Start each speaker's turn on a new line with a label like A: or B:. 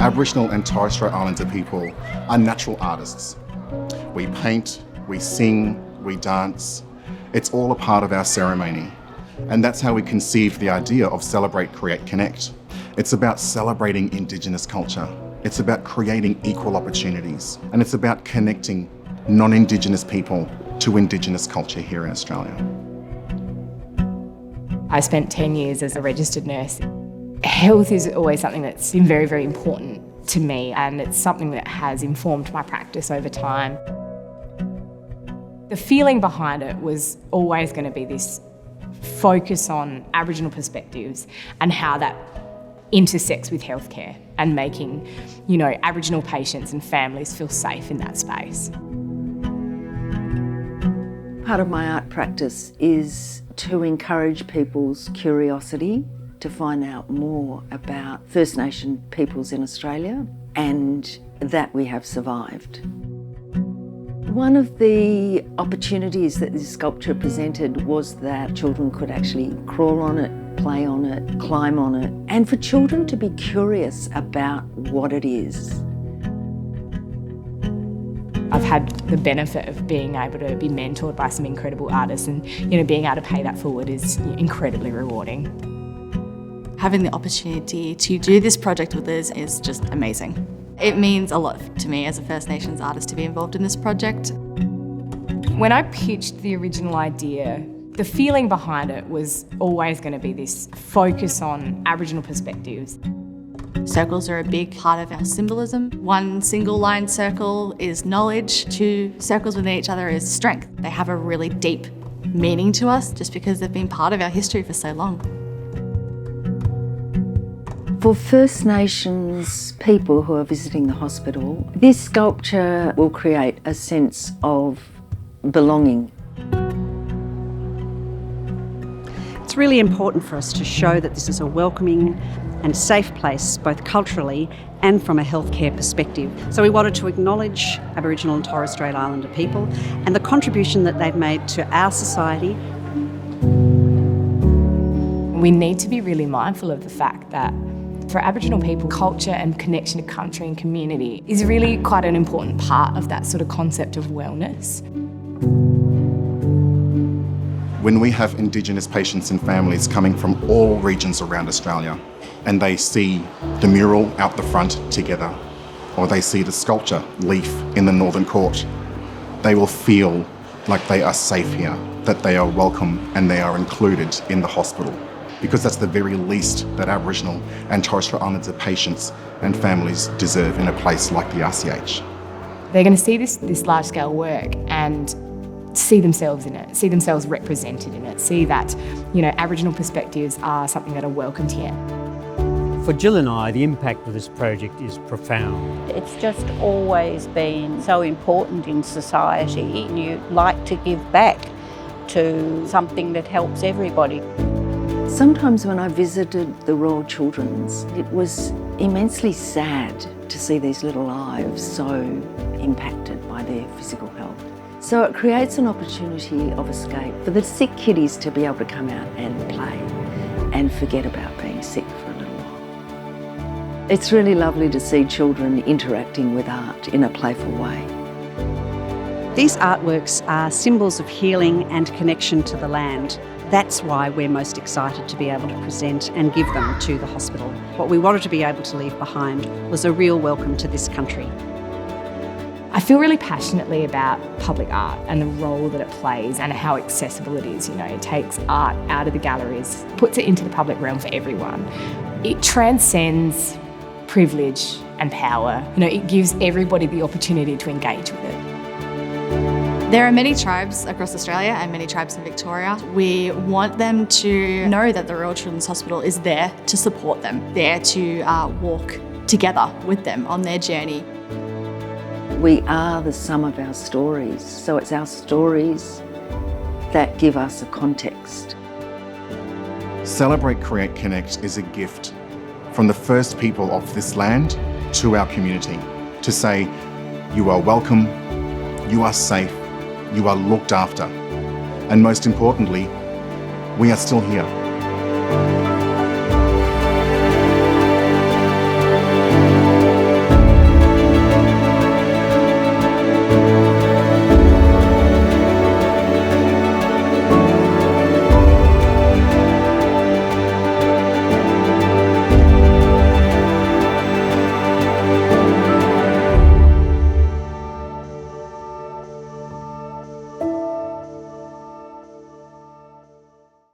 A: Aboriginal and Torres Strait Islander people are natural artists. We paint, we sing, we dance. It's all a part of our ceremony. And that's how we conceived the idea of Celebrate, Create, Connect. It's about celebrating Indigenous culture. It's about creating equal opportunities. And it's about connecting non-Indigenous people to Indigenous culture here in Australia.
B: I spent 10 years as a registered nurse. Health is always something that's been very, very important to me, and it's something that has informed my practice over time. The feeling behind it was always going to be this focus on Aboriginal perspectives and how that intersects with healthcare and making, Aboriginal patients and families feel safe in that space.
C: Part of my art practice is to encourage people's curiosity to find out more about First Nation peoples in Australia and that we have survived. One of the opportunities that this sculpture presented was that children could actually crawl on it, play on it, climb on it, and for children to be curious about what it is.
B: I've had the benefit of being able to be mentored by some incredible artists, and being able to pay that forward is incredibly rewarding.
D: Having the opportunity to do this project with us is just amazing. It means a lot to me as a First Nations artist to be involved in this project.
B: When I pitched the original idea, the feeling behind it was always going to be this focus on Aboriginal perspectives.
D: Circles are a big part of our symbolism. One single line circle is knowledge, two circles within each other is strength. They have a really deep meaning to us just because they've been part of our history for so long.
C: For First Nations people who are visiting the hospital, this sculpture will create a sense of belonging.
E: It's really important for us to show that this is a welcoming and safe place, both culturally and from a healthcare perspective. So we wanted to acknowledge Aboriginal and Torres Strait Islander people and the contribution that they've made to our society.
B: We need to be really mindful of the fact that for Aboriginal people, culture and connection to country and community is really quite an important part of that sort of concept of wellness.
A: When we have Indigenous patients and families coming from all regions around Australia and they see the mural out the front together, or they see the sculpture leaf in the Northern Court, they will feel like they are safe here, that they are welcome and they are included in the hospital. Because that's the very least that Aboriginal and Torres Strait Islander patients and families deserve in a place like the RCH.
B: They're going to see this large-scale work and see themselves in it, see themselves represented in it, see that Aboriginal perspectives are something that are welcomed here.
F: For Jill and I, the impact of this project is profound.
G: It's just always been so important in society, and you like to give back to something that helps everybody.
C: Sometimes when I visited the Royal Children's, it was immensely sad to see these little lives so impacted by their physical health. So it creates an opportunity of escape for the sick kiddies to be able to come out and play and forget about being sick for a little while. It's really lovely to see children interacting with art in a playful way.
E: These artworks are symbols of healing and connection to the land. That's why we're most excited to be able to present and give them to the hospital. What we wanted to be able to leave behind was a real welcome to this country.
B: I feel really passionately about public art and the role that it plays and how accessible it is. It takes art out of the galleries, puts it into the public realm for everyone. It transcends privilege and power. It gives everybody the opportunity to engage with it.
D: There are many tribes across Australia and many tribes in Victoria. We want them to know that the Royal Children's Hospital is there to support them, there to walk together with them on their journey.
C: We are the sum of our stories, so it's our stories that give us a context.
A: Celebrate, Create, Connect is a gift from the first people of this land to our community to say, you are welcome, you are safe, you are looked after, and most importantly, we are still here.